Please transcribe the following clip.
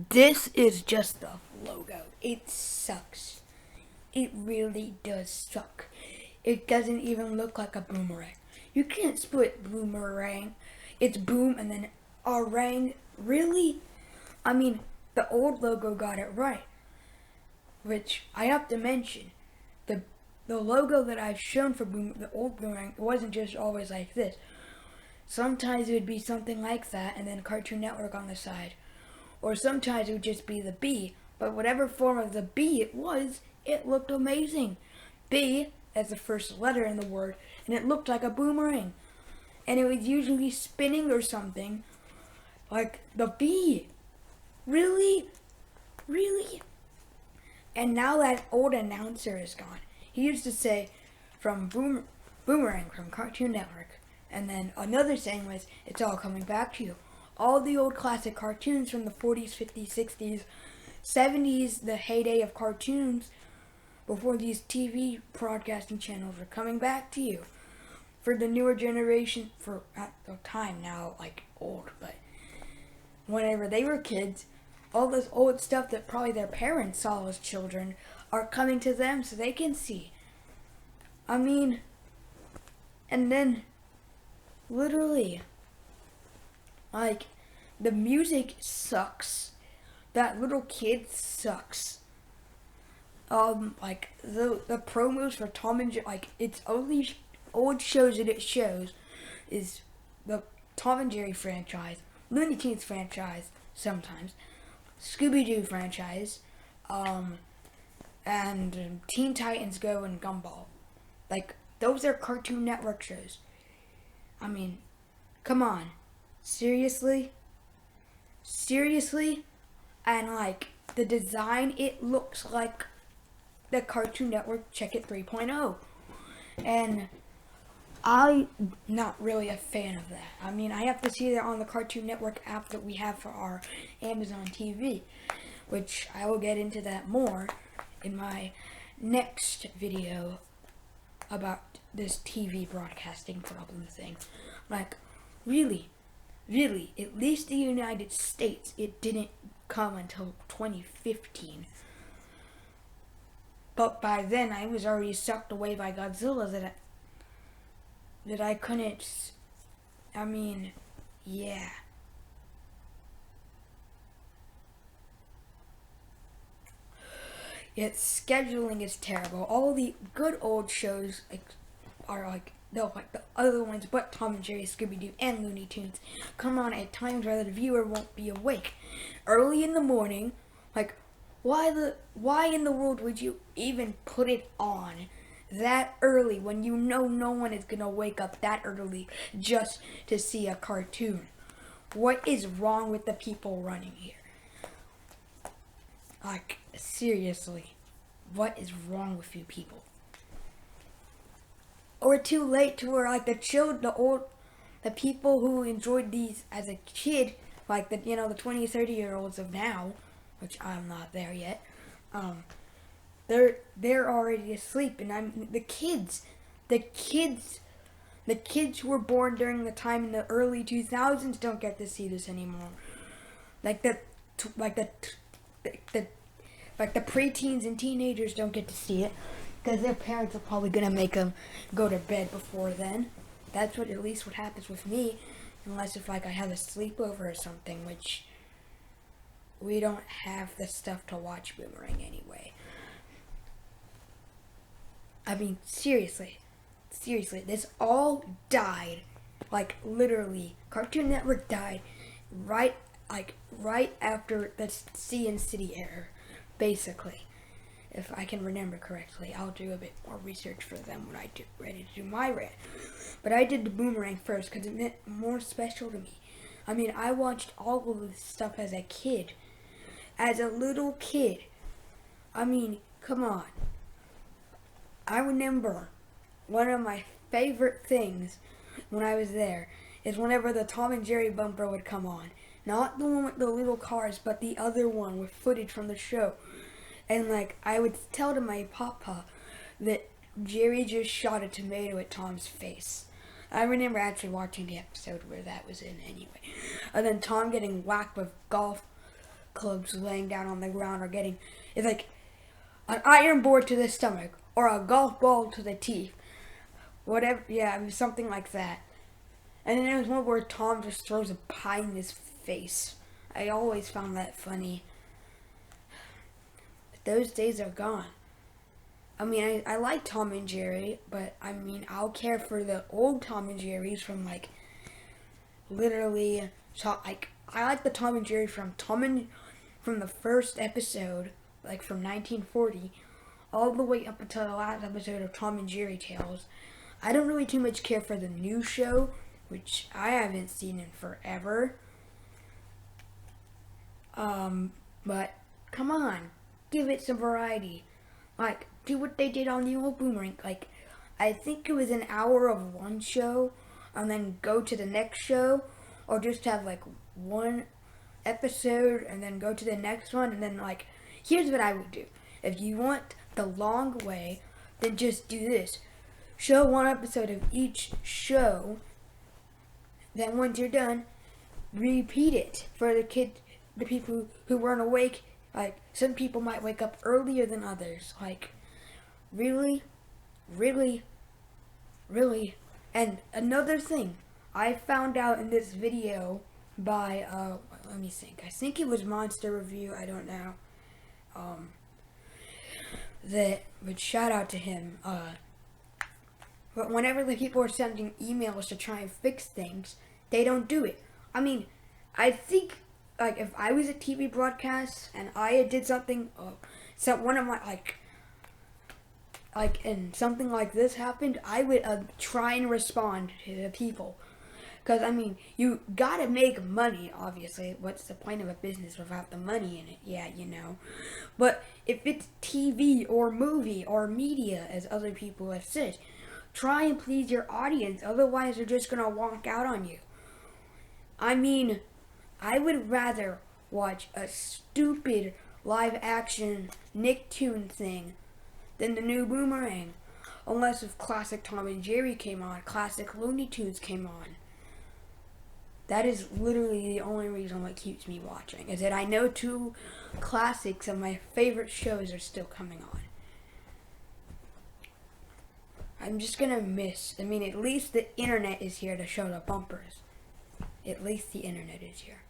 This is just the logo. It sucks. It really does suck. It doesn't even look like a boomerang. You can't split boomerang. It's boom and then orang. Really? I mean, the old logo got it right. Which I have to mention, the logo that I've shown for the old boomerang, it wasn't just always like this. Sometimes it would be something like that and then Cartoon Network on the side. Or sometimes it would just be the B. But whatever form of the B it was, it looked amazing. B as the first letter in the word, and it looked like a boomerang. And it was usually spinning or something. Like the B. Really? Really? And now that old announcer is gone. He used to say Boomerang from Cartoon Network. And then another saying was, it's all coming back to you. All the old classic cartoons from the 40s, 50s, 60s, 70s, the heyday of cartoons, before these TV broadcasting channels are coming back to you. For the newer generation, for at the time now, like old, but whenever they were kids, all this old stuff that probably their parents saw as children are coming to them so they can see. I mean, and then, literally, like, the music sucks. That little kid sucks. Like, the promos for Tom and Jerry, like, it's only old shows that it shows is the Tom and Jerry franchise, Looney Tunes franchise, sometimes, Scooby-Doo franchise, and Teen Titans Go and Gumball. Like, those are Cartoon Network shows. I mean, come on. Seriously? Seriously? And like, the design, it looks like the Cartoon Network Check It 3.0. And I'm not really a fan of that. I mean, I have to see that on the Cartoon Network app that we have for our Amazon TV, which I will get into that more in my next video about this TV broadcasting problem thing. Like, really, at least the United States, it didn't come until 2015. But by then, I was already sucked away by Godzilla that I couldn't, I mean, yeah. Yet scheduling is terrible. All the good old shows are like the other ones, but Tom and Jerry, Scooby-Doo, and Looney Tunes come on at times where the viewer won't be awake. Early in the morning, like why in the world would you even put it on that early when you know no one is gonna wake up that early just to see a cartoon? What is wrong with the people running here? Like, seriously, what is wrong with you people? Or too late to where like the people who enjoyed these as a kid, like the 20, 30-year-olds of now, which I'm not there yet, they're already asleep, and the kids who were born during the time in the early 2000s don't get to see this anymore. Like the preteens and teenagers don't get to see it because their parents are probably gonna make them go to bed before then. That's at least what happens with me, unless if like I have a sleepover or something, which we don't have the stuff to watch Boomerang anyway. I mean, seriously, this all died, like literally. Cartoon Network died right after the Sea and City era, basically. If I can remember correctly, I'll do a bit more research for them when I get ready to do my rant. But I did the Boomerang first because it meant more special to me. I mean, I watched all of this stuff as a kid. As a little kid. I mean, come on. I remember one of my favorite things when I was there is whenever the Tom and Jerry bumper would come on. Not the one with the little cars, but the other one with footage from the show. And like, I would tell to my papa that Jerry just shot a tomato at Tom's face. I remember actually watching the episode where that was in anyway. And then Tom getting whacked with golf clothes laying down on the ground, or it's like an iron board to the stomach or a golf ball to the teeth. Whatever, yeah, it was something like that. And then there was one where Tom just throws a pie in his face. I always found that funny. But those days are gone. I mean, I like Tom and Jerry, but I mean, I'll care for the old Tom and Jerry's from like literally, I like the Tom and Jerry from from the first episode, like from 1940, all the way up until the last episode of Tom and Jerry Tales. I don't really too much care for the new show, which I haven't seen in forever. But come on, give it some variety. Like, do what they did on the old Boomerang. Like, I think it was an hour of one show, and then go to the next show, or just have like one episode and then go to the next one, and then like, here's what I would do. If you want the long way, then just do this. Show one episode of each show, then once you're done, repeat it for the people who weren't awake. Like, some people might wake up earlier than others. Like, really? And another thing, I found out in this video by, let me think. I think it was Monster Review, I don't know. But shout out to him. But whenever the people are sending emails to try and fix things, they don't do it. I mean, I think, like, if I was a TV broadcast and I did something, so one of my, and something like this happened, I would try and respond to the people. Because, I mean, you gotta make money, obviously. What's the point of a business without the money in it? Yeah, you know. But if it's TV or movie or media, as other people have said, try and please your audience. Otherwise, they're just gonna walk out on you. I mean, I would rather watch a stupid live-action Nicktoon thing than the new Boomerang. Unless if classic Tom and Jerry came on, classic Looney Tunes came on. That is literally the only reason what keeps me watching, is that I know two classics of my favorite shows are still coming on. I'm just gonna miss, I mean, at least the internet is here to show the bumpers. At least the internet is here.